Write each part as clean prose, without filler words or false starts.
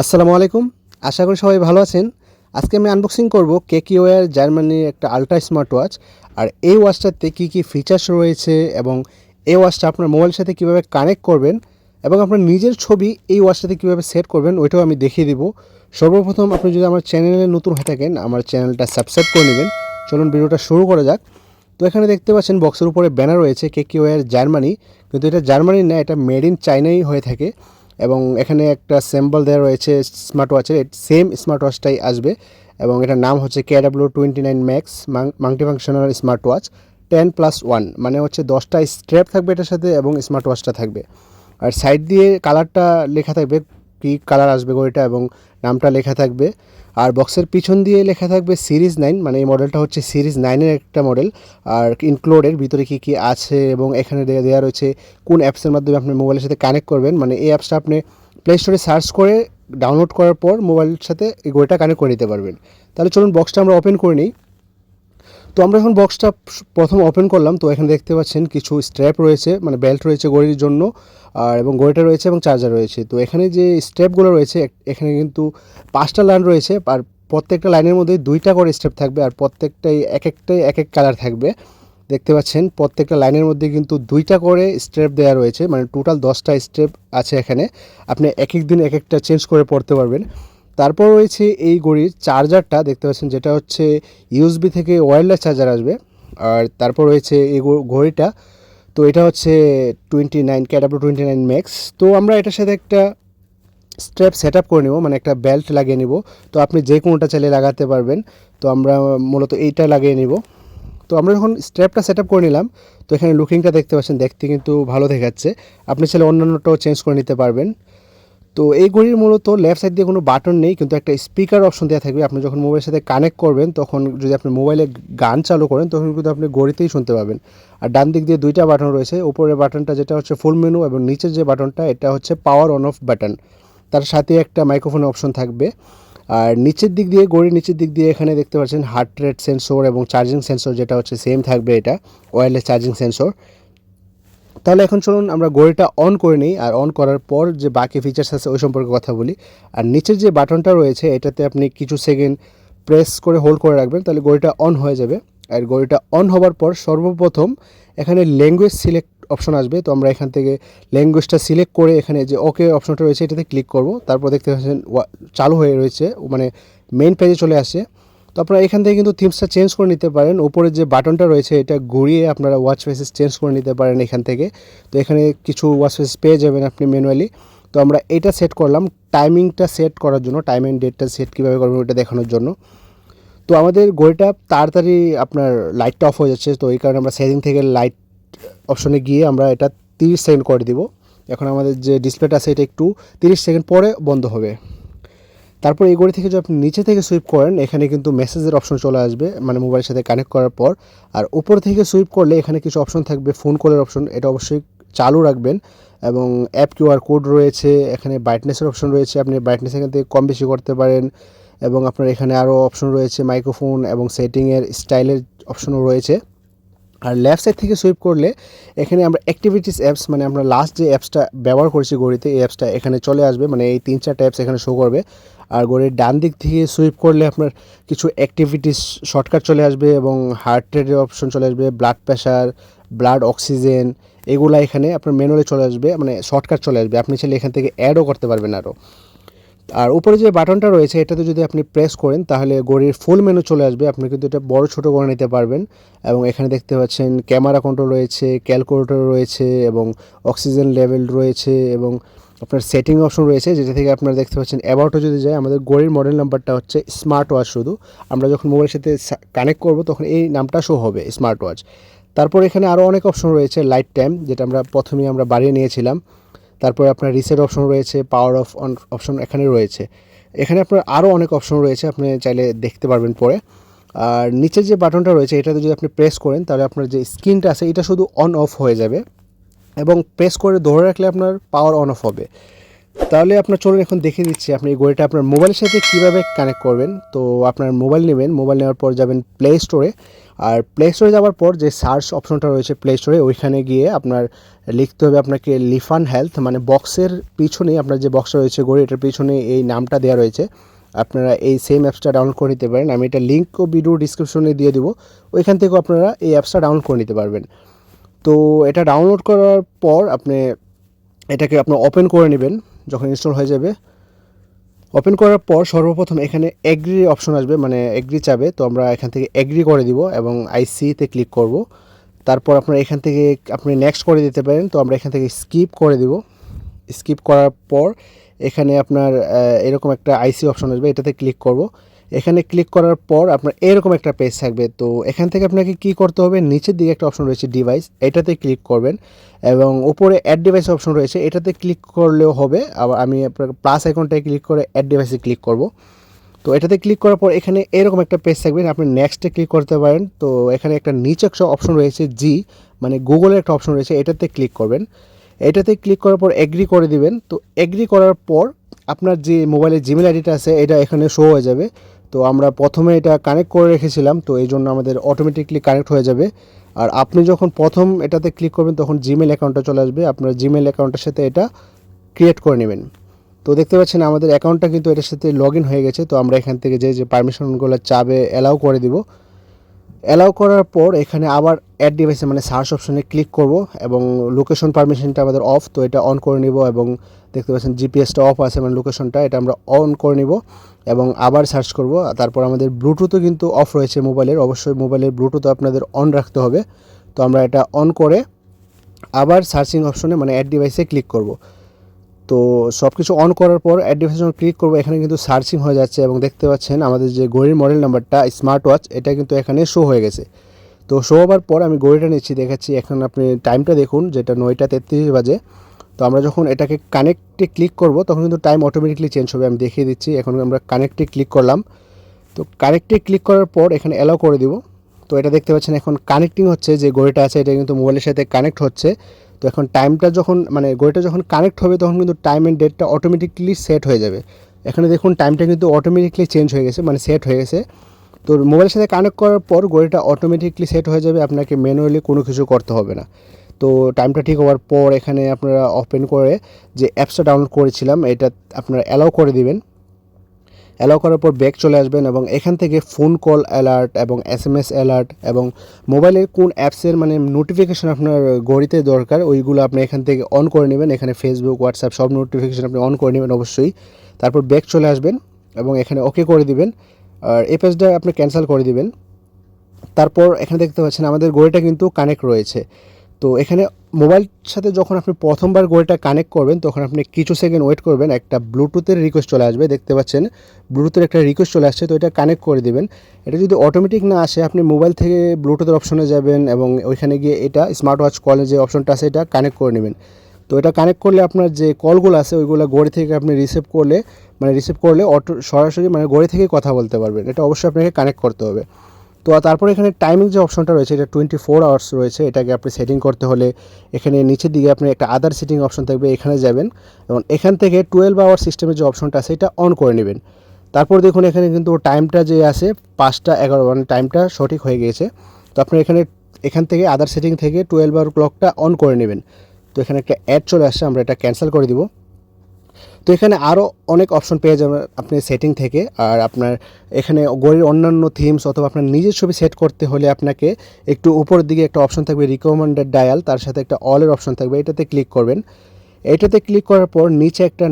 আসসালামু আলাইকুম। আশা করি সবাই ভালো আছেন। আজকে আমি আনবক্সিং করব কেকিওয়ার জার্মানির একটা আল্ট্রা স্মার্ট ওয়াচ। আর এই ওয়াচটাতে কী ফিচার্স রয়েছে এবং এই ওয়াচটা আপনার মোবাইলের সাথে কীভাবে কানেক্ট করবেন এবং আপনার নিজের ছবি এই ওয়াচটাতে কীভাবে সেট করবেন ওইটাও আমি দেখিয়ে দিব। সর্বপ্রথম আপনি যদি আমার চ্যানেলে নতুন হয়ে থাকেন আমার চ্যানেলটা সাবস্ক্রাইব করে নেবেন। চলুন ভিডিওটা শুরু করা যাক। তো এখানে দেখতে পাচ্ছেন বক্সের উপরে ব্যানার রয়েছে কেকিওয়ার জার্মানি, কিন্তু এটা জার্মানির না, এটা মেড ইন চায়নাই হয়ে থাকে। এবং এখানে একটা সিম্বল দেওয়া রয়েছে স্মার্ট ওয়াচের, সেম স্মার্ট ওয়াচটাই আসবে এবং এটার নাম হচ্ছে KW29 max multifunctional smart watch 10+1, মানে হচ্ছে 10টা স্ট্র্যাপ থাকবে এটার সাথে এবং স্মার্ট ওয়াচটা থাকবে। আর সাইড দিয়ে কালারটা লেখা থাকবে, কী কালার আসবে ঘড়িটা এবং নামটা লেখা থাকবে। আর বক্সের পিছন দিয়ে লেখা থাকবে সিরিজ 9, মানে এই মডেলটা হচ্ছে সিরিজ 9-এর একটা মডেল। আর ইনক্লুডের ভিতরে কী আছে এবং এখানে দেওয়া রয়েছে কোন অ্যাপসের মাধ্যমে আপনি মোবাইলের সাথে কানেক্ট করবেন। মানে এই অ্যাপসটা আপনি প্লে স্টোরে সার্চ করে ডাউনলোড করার পর মোবাইলের সাথে এই ঘড়িটা কানেক্ট করে নিতে পারবেন। তাহলে চলুন বক্সটা আমরা ওপেন করে নিই। তো আমরা এখন বক্সটা প্রথম ওপেন করলাম। তো এখানে দেখতে পাচ্ছেন কিছু স্ট্র্যাপ রয়েছে, মানে বেল্ট রয়েছে ঘড়ির জন্য, আর এবং ঘড়িটা রয়েছে এবং চার্জার রয়েছে। তো এখানে যে স্ট্র্যাপগুলো রয়েছে এখানে কিন্তু 5টা লাইন রয়েছে, আর প্রত্যেকটা লাইনের মধ্যে 2টা করে স্ট্র্যাপ থাকবে আর প্রত্যেকটাই এক এক কালার থাকবে। দেখতে পাচ্ছেন প্রত্যেকটা লাইনের মধ্যে কিন্তু 2টা করে স্ট্র্যাপ দেওয়া রয়েছে, মানে টোটাল 10টা স্ট্র্যাপ আছে এখানে। আপনি এক এক দিন এক একটা চেঞ্জ করে পড়তে পারবেন। তারপর রয়েছে এই ঘড়ির চার্জারটা, দেখতে পাচ্ছেন যেটা হচ্ছে ইউএসবি থেকে ওয়্যারলেস চার্জার আসবে। আর তারপর রয়েছে এই ঘড়িটা, তো এটা হচ্ছে KW29 ম্যাক্স। তো আমরা এটার সাথে একটা স্ট্র্যাপ সেট আপ করে নেব, মানে একটা বেল্ট লাগিয়ে নিব। তো আপনি যে কোনোটা চাইলে লাগাতে পারবেন, তো আমরা মূলত এইটা লাগিয়ে নিব। তো আমরা যখন স্ট্র্যাপটা সেট আপ করে নিলাম, তো এখানে লুকিংটা দেখতে পাচ্ছেন, দেখতে কিন্তু ভালো দেখাচ্ছে। আপনি চাইলে অন্যান্যটাও চেঞ্জ করে নিতে পারবেন। তো এই ঘড়ির মূলত লেফট সাইড দিয়ে কোনো বাটন নেই, কিন্তু একটা স্পিকার অপশন দেওয়া থাকবে। আপনি যখন মোবাইলের সাথে কানেক্ট করবেন তখন যদি আপনি মোবাইলে গান চালু করেন তখন কিন্তু আপনি ঘড়িতেই শুনতে পাবেন। আর ডান দিক দিয়ে 2টা বাটন রয়েছে, উপরের বাটনটা যেটা হচ্ছে ফুল মেনু এবং নিচের যে বাটনটা এটা হচ্ছে পাওয়ার অন অফ বাটন। তার সাথে একটা মাইক্রোফোনের অপশন থাকবে। আর নিচের দিক দিয়ে ঘড়ির নিচের দিক দিয়ে এখানে দেখতে পাচ্ছেন হার্ট রেট সেন্সর এবং চার্জিং সেন্সর, যেটা হচ্ছে সেম থাকবে, এটা ওয়্যারলেস চার্জিং সেন্সর। তাহলে এখন চলুন আমরা ঘড়িটা অন করে নিই, আর অন করার পর যে বাকি ফিচার্স আছে ওই সম্পর্কে কথা বলি। আর নিচের যে বাটনটা রয়েছে এটাতে আপনি কিছু সেকেন্ড প্রেস করে হোল্ড করে রাখবেন, তাহলে ঘড়িটা অন হয়ে যাবে। আর ঘড়িটা অন হওয়ার পর সর্বপ্রথম এখানে ল্যাঙ্গুয়েজ সিলেক্ট অপশন আসবে। তো আমরা এখান থেকে ল্যাঙ্গুয়েজটা সিলেক্ট করে এখানে যে ওকে অপশনটা রয়েছে এটাতে ক্লিক করব। তারপর দেখতে পাচ্ছেন চালু হয়ে রয়েছে, মানে মেইন পেজে চলে আসছে। তো আপনারা এখান থেকে কিন্তু থিমসটা চেঞ্জ করে নিতে পারেন। উপরে যে বাটনটা রয়েছে এটা ঘুরিয়ে আপনারা ওয়াচ ফেসেস চেঞ্জ করে নিতে পারেন এখান থেকে। তো এখানে কিছু ওয়াচ ফেসেস পেয়ে যাবেন আপনি ম্যানুয়ালি। তো আমরা এটা সেট করলাম টাইমিংটা সেট করার জন্য, টাইম অ্যান্ড ডেটটা সেট কীভাবে করবেন ওটা দেখানোর জন্য। তো আমাদের ঘড়িটা তাড়াতাড়ি আপনার লাইটটা অফ হয়ে যাচ্ছে, তো এই কারণে আমরা সেটিং থেকে লাইট অপশনে গিয়ে আমরা এটা 30 সেকেন্ড করে দিব। এখন আমাদের যে ডিসপ্লেটা আছে এটা একটু 30 সেকেন্ড পরে বন্ধ হবে। তারপর এই ঘড়ি থেকে যদি আপনি নিচে থেকে সুইপ করেন এখানে কিন্তু মেসেজের অপশন চলে আসবে, মানে মোবাইলের সাথে কানেক্ট করার পর। আর উপর থেকে সুইপ করলে এখানে কিছু অপশন থাকবে, ফোন কলের অপশন, এটা অবশ্যই চালু রাখবেন। এবং অ্যাপ কিউআর কোড রয়েছে, এখানে ব্রাইটনেসের অপশন রয়েছে, আপনি ব্রাইটনেস এখান থেকে কম বেশি করতে পারেন। এবং আপনার এখানে আরও অপশন রয়েছে মাইক্রোফোন এবং সেটিংয়ের স্টাইলের অপশনও রয়েছে। আর লেফট সাইড থেকে সুইপ করলে এখানে আমরা অ্যাক্টিভিটিস অ্যাপস, মানে আমরা লাস্ট যে অ্যাপসটা ব্যবহার করেছি ঘড়িতে এই অ্যাপসটা এখানে চলে আসবে, মানে এই 3-4টা অ্যাপস এখানে শো করবে। আর ঘড়ির ডান দিক থেকে সুইপ করলে আপনার কিছু অ্যাক্টিভিটিস শর্টকাট চলে আসবে এবং হার্ট রেটের অপশন চলে আসবে, ব্লাড প্রেশার, ব্লাড অক্সিজেন, এগুলো এখানে আপনার ম্যানুয়ালি চলে আসবে, মানে শর্টকাট চলে আসবে। আপনি চাইলে এখান থেকে অ্যাডও করতে পারবেন আরও। আর উপরে যে বাটনটা রয়েছে এটাতে যদি আপনি প্রেস করেন তাহলে ঘড়ির ফুল মেনু চলে আসবে, আপনি কিন্তু এটা বড় ছোট করে নিতে পারবেন। এবং এখানে দেখতে পাচ্ছেন ক্যামেরা কন্ট্রোল রয়েছে, ক্যালকুলেটর রয়েছে এবং অক্সিজেন লেভেল রয়েছে এবং আপনার সেটিং অপশন রয়েছে, যেটা থেকে আপনারা দেখতে পাচ্ছেন অ্যাবাউটে যদি যায় আমাদের ঘড়ির মডেল নাম্বারটা হচ্ছে স্মার্ট ওয়াচ। শুধু আমরা যখন মোবাইলের সাথে কানেক্ট করব তখন এই নামটা শো হবে স্মার্ট ওয়াচ। তারপর এখানে আরও অনেক অপশন রয়েছে, লাইট টাইম যেটা প্রথমেই আমরা বাড়িয়ে নিয়েছিলাম। তারপরে আপনার রিসেট অপশন রয়েছে, পাওয়ার অফ অন অপশন এখানে রয়েছে। এখানে আপনার আরও অনেক অপশন রয়েছে, আপনি চাইলে দেখতে পারবেন পরে। আর নিচের যে বাটনটা রয়েছে এটাতে যদি আপনি প্রেস করেন তাহলে আপনার যে স্ক্রিনটা আছে এটা শুধু অন অফ হয়ে যাবে এবং প্রেস করে ধরে রাখলে আপনার পাওয়ার অন অফ হবে। তাহলে আপনার চলুন এখন দেখিয়ে দিচ্ছি আপনি এই ঘড়িটা আপনার মোবাইলের সাথে কীভাবে কানেক্ট করবেন। তো আপনার মোবাইল নেবেন, মোবাইল নেওয়ার পর যাবেন প্লে স্টোরে, আর প্লে স্টোরে যাওয়ার পর যে সার্চ অপশনটা রয়েছে প্লে স্টোরে, ওইখানে গিয়ে আপনার লিখতে হবে আপনাকে লিফান হেলথ, মানে বক্সের পিছনেই আপনার যে বক্সটা রয়েছে ঘড়ি, এটার পিছনে এই নামটা দেওয়া রয়েছে। আপনারা এই সেম অ্যাপসটা ডাউনলোড করে নিতে পারেন, আমি এটা লিঙ্ক ও ভিডিও ডিসক্রিপশনে দিয়ে দেবো, ওইখান থেকেও আপনারা এই অ্যাপসটা ডাউনলোড করে নিতে পারবেন। তো এটা ডাউনলোড করার পর আপনি এটাকে আপনার ওপেন করে নেবেন। যখন ইনস্টল হয়ে যাবে, ওপেন করার পর সর্বপ্রথম এখানে এগ্রি অপশন আসবে, মানে এগ্রি চাবে, তো আমরা এখান থেকে এগ্রি করে দিব এবং আইসিতে ক্লিক করব। তারপর আপনারা এখান থেকে আপনি নেক্সট করে দিতে পারেন, তো আমরা এখান থেকে স্কিপ করে দিব। স্কিপ করার পর এখানে আপনার এরকম একটা আইসি অপশন আসবে, এটাতে ক্লিক করব। এখানে ক্লিক করার পর আপনার এরকম একটা পেজ থাকবে, তো এখান থেকে আপনাকে কি করতে হবে, নিচের দিকে একটা অপশন রয়েছে ডিভাইস, এটাতে ক্লিক করবেন এবং উপরে অ্যাড ডিভাইস অপশন রয়েছে, এটাতে ক্লিক করলেও হবে। আবার আমি আপনার প্লাস আইকনটায় ক্লিক করে অ্যাড ডিভাইসে ক্লিক করব। তো এটাতে ক্লিক করার পর এখানে এরকম একটা পেজ থাকবে, আপনি নেক্সটে ক্লিক করতে পারেন। তো এখানে একটা নিচে একটা অপশন রয়েছে জি, মানে গুগলের একটা অপশন রয়েছে, এটাতে ক্লিক করবেন। এটাতে ক্লিক করার পর এগ্রি করে দিবেন। তো এগ্রি করার পর আপনার যে মোবাইলের জিমেল আইডিটা আছে এটা এখানে শো হয়ে যাবে। তো আমরা প্রথমে এটা কানেক্ট করে রেখেছিলাম, তো এই জন্য আমাদের অটোমেটিকলি কানেক্ট হয়ে যাবে। আর আপনি যখন প্রথম এটাতে ক্লিক করবেন তখন জিমেল অ্যাকাউন্টটা চলে আসবে, আপনার জিমেল অ্যাকাউন্টের সাথে এটা ক্রিয়েট করে নেবেন। তো দেখতে পাচ্ছেন আমাদের অ্যাকাউন্টটা কিন্তু এটার সাথে লগ ইন হয়ে গেছে। তো আমরা এখান থেকে যে পারমিশনগুলো চাবে অ্যালাউ করে দিব। অ্যালাউ করার পর এখানে আবার অ্যাড ডিভাইসে মানে সার্চ অপশনে ক্লিক করব এবং লোকেশন পারমিশনটা আমাদের অফ, তো এটা অন করে নিব এবং দেখতে পাচ্ছেন জিপিএসটা অফ আছে, মানে লোকেশনটা এটা আমরা অন করে নিব এবং আবার সার্চ করব। তারপর আমাদের ব্লুটুথও কিন্তু অফ রয়েছে মোবাইলের, অবশ্যই মোবাইলের ব্লুটুথ আপনাদের অন রাখতে হবে। তো আমরা এটা অন করে আবার সার্চিং অপশনে মানে অ্যাড ডিভাইসে ক্লিক করব। তো সব কিছু অন করার পর অ্যাড ডিভাইসে যখন ক্লিক করবো এখানে কিন্তু সার্চিং হয়ে যাচ্ছে এবং দেখতে পাচ্ছেন আমাদের যে ঘড়ির মডেল নাম্বারটা স্মার্ট ওয়াচ এটা কিন্তু এখানে শো হয়ে গেছে। তো শো হওয়ার পর আমি ঘড়িটা নিচ্ছি, দেখাচ্ছি। এখন আপনি টাইমটা দেখুন, যেটা 9টা 33 বাজে। তো আমরা যখন এটাকে কানেক্টে ক্লিক করব তখন কিন্তু টাইম অটোমেটিকলি চেঞ্জ হবে, আমি দেখিয়ে দিচ্ছি। এখন আমরা কানেক্টে ক্লিক করলাম, তো কানেক্টে ক্লিক করার পর এখানে অ্যালাউ করে দিব। তো এটা দেখতে পাচ্ছেন এখন কানেক্টিং হচ্ছে, যে ঘড়িটা আছে এটা কিন্তু মোবাইলের সাথে কানেক্ট হচ্ছে। তো এখন টাইমটা যখন মানে ঘড়িটা যখন কানেক্ট হবে তখন কিন্তু টাইম অ্যান্ড ডেটটা অটোমেটিকলি সেট হয়ে যাবে। এখানে দেখুন টাইমটা কিন্তু অটোমেটিকলি চেঞ্জ হয়ে গেছে, মানে সেট হয়ে গেছে। তো মোবাইলের সাথে কানেক্ট করার পর ঘড়িটা অটোমেটিকলি সেট হয়ে যাবে, আপনাকে ম্যানুয়ালি কোনো কিছু করতে হবে না। তো টাইমটা ঠিক হওয়ার পর এখানে আপনারা ওপেন করে যে অ্যাপসটা ডাউনলোড করেছিলাম এটা আপনারা অ্যালাউ করে দিবেন। অ্যালাউ করার পর ব্যাক চলে আসবেন এবং এখান থেকে ফোন কল অ্যালার্ট এবং এসএমএস অ্যালার্ট এবং মোবাইলের কোন অ্যাপসের মানে নোটিফিকেশান আপনার ঘড়িতে দরকার ওইগুলো আপনি এখান থেকে অন করে নেবেন। এখানে ফেসবুক, হোয়াটসঅ্যাপ সব নোটিফিকেশান আপনি অন করে নেবেন অবশ্যই। তারপর ব্যাক চলে আসবেন এবং এখানে ওকে করে দিবেন, আর এই পেজটা আপনি ক্যান্সেল করে দিবেন। তারপর এখানে দেখতে পাচ্ছেন আমাদের ঘড়িটা কিন্তু কানেক্ট রয়েছে। তো এখানে মোবাইল সাথে যখন আপনি প্রথমবার ঘড়িটা কানেক্ট করবেন তখন আপনি কিছু সেকেন্ড ওয়েট করবেন, একটা ব্লুটুথের রিকোয়েস্ট চলে আসবে, দেখতে পাচ্ছেন ব্লুটুথের একটা রিকোয়েস্ট চলে আসছে। তো এটা কানেক্ট করে দিবেন। এটা যদি অটোমেটিক না আসে আপনি মোবাইল থেকে ব্লুটুথের অপশনে যাবেন এবং ওইখানে গিয়ে এটা স্মার্ট ওয়াচ কলের যে অপশনটা আছে এটা কানেক্ট করে নেবেন। তো এটা কানেক্ট করলে আপনার যে কলগুলো আছে ওইগুলো ঘড়ি থেকে আপনি রিসিভ করলে অটো সরাসরি মানে ঘড়ি থেকেই কথা বলতে পারবেন। এটা অবশ্যই আপনাকে কানেক্ট করতে হবে। তো তারপরে এখানে টাইমিং যে অপশনটা রয়েছে এটা 24 আওয়ার্স রয়েছে, এটাকে আপনি সেটিং করতে হলে এখানে নিচের দিকে আপনি একটা আদার সেটিং অপশন থাকবে, এখানে যাবেন এবং এখান থেকে 12 আওয়ার সিস্টেমের যে অপশনটা আছে এটা অন করে নেবেন। তারপর দেখুন এখানে কিন্তু টাইমটা যে আছে 5টা 11 মানে টাইমটা সঠিক হয়ে গিয়েছে। তো আপনি এখান থেকে আদার সেটিং থেকে 12 আওয়ার ক্লকটা অন করে নেবেন। তো এখানে একটা অ্যাড চলে আসছে, আমরা এটা ক্যান্সেল করে দিব। তো এখানে আরও অনেক অপশন পেয়ে যাবেন আপনি সেটিং থেকে। আর আপনার এখানে ঘড়ির অন্যান্য থিমস অথবা আপনার নিজের ছবি সেট করতে হলে আপনাকে একটু উপরের দিকে একটা অপশন থাকবে রিকমেন্ডেড ডায়াল, তার সাথে একটা অলের অপশন থাকবে, এটাতে ক্লিক করবেন। এটাতে ক্লিক করার পর নিচে একটা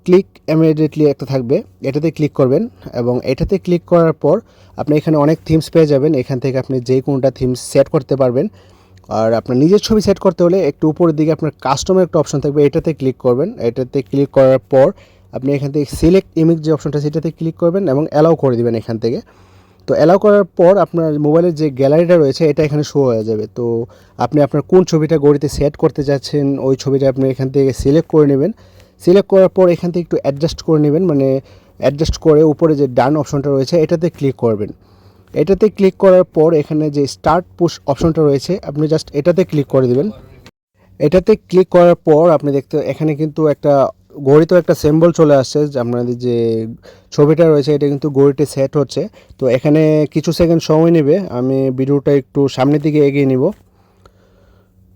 ক্লিক ইমিডিয়েটলি একটা থাকবে, এটাতে ক্লিক করবেন এবং এটাতে ক্লিক করার পর আপনি এখানে অনেক থিমস পেয়ে যাবেন। এখান থেকে আপনি যে কোনোটা থিমস সেট করতে পারবেন। আর আপনার নিজের ছবি সেট করতে হলে একটু উপরের দিকে আপনার কাস্টমের একটা অপশন থাকবে, এটাতে ক্লিক করবেন। এটাতে ক্লিক করার পর আপনি এখান থেকে সিলেক্ট ইমেজ যে অপশনটা সেটাতে ক্লিক করবেন এবং অ্যালাউ করে দিবেন এখান থেকে। তো অ্যালাউ করার পর আপনার মোবাইলের যে গ্যালারিটা রয়েছে এটা এখানে শো হয়ে যাবে। তো আপনি আপনার কোন ছবিটা ঘড়িতে সেট করতে চাচ্ছেন ওই ছবিটা আপনি এখান থেকে সিলেক্ট করে নেবেন। সিলেক্ট করার পর এখান থেকে একটু অ্যাডজাস্ট করে নেবেন, মানে অ্যাডজাস্ট করে উপরে যে ডান অপশনটা রয়েছে এটাতে ক্লিক করবেন। এটাতে ক্লিক করার পর এখানে যে স্টার্ট পুশ অপশনটা রয়েছে আপনি জাস্ট এটাতে ক্লিক করে দিবেন। এটাতে ক্লিক করার পর আপনি এখানে কিন্তু একটা ঘড়িতেও একটা সিম্বল চলে আসছে যে আপনাদের যে ছবিটা রয়েছে এটা কিন্তু ঘড়িতে সেট হচ্ছে। তো এখানে কিছু সেকেন্ড সময় নেবে, আমি ভিডিওটা একটু সামনের দিকে এগিয়ে নিব।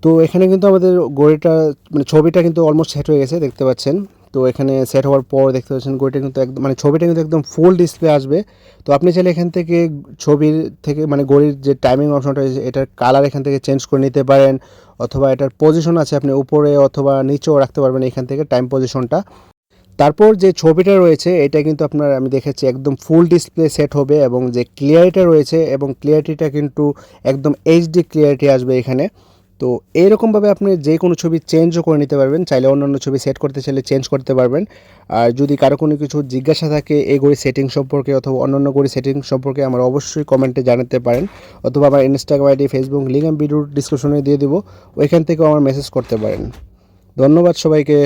তো এখানে কিন্তু আমাদের ঘড়িটা মানে ছবিটা কিন্তু অলমোস্ট সেট হয়ে গেছে দেখতে পাচ্ছেন। তো এখানে সেট হওয়ার পর দেখতে পাচ্ছেন ঘড়িটা কিন্তু একদম মানে ছবিটা কিন্তু একদম ফুল ডিসপ্লে আসবে। তো আপনি চাইলে এখান থেকে ছবির থেকে মানে ঘড়ির যে টাইমিং অপশনটা রয়েছে এটার কালার এখান থেকে চেঞ্জ করে নিতে পারেন, অথবা এটার পজিশন আছে আপনি উপরে অথবা নিচেও রাখতে পারবেন এখান থেকে টাইম পজিশনটা। তারপর যে ছবিটা রয়েছে এটা কিন্তু আপনার আমি দেখেছি একদম ফুল ডিসপ্লে সেট হবে, এবং যে ক্লিয়ারিটিটা রয়েছে এবং ক্লিয়ারিটিটা কিন্তু একদম এইচডি ক্লিয়ারিটি আসবে এখানে। তো এইরকমভাবে আপনি যে কোনো ছবি চেঞ্জও করে নিতে পারবেন, চাইলে অন্যান্য ছবি সেট করতে চাইলে চেঞ্জ করতে পারবেন। আর যদি কারো কোনো কিছু জিজ্ঞাসা থাকে এই ঘড়ি সেটিং সম্পর্কে অথবা অন্যান্য ঘড়ি সেটিং সম্পর্কে আমার অবশ্যই কমেন্টে জানাতে পারেন, অথবা আমার ইনস্টাগ্রাম আইডি ফেসবুক লিঙ্ক আমি ভিডিওর ডিসক্রিপশনে দিয়ে দেবো, ওইখান থেকেও আমার মেসেজ করতে পারেন। ধন্যবাদ সবাইকে।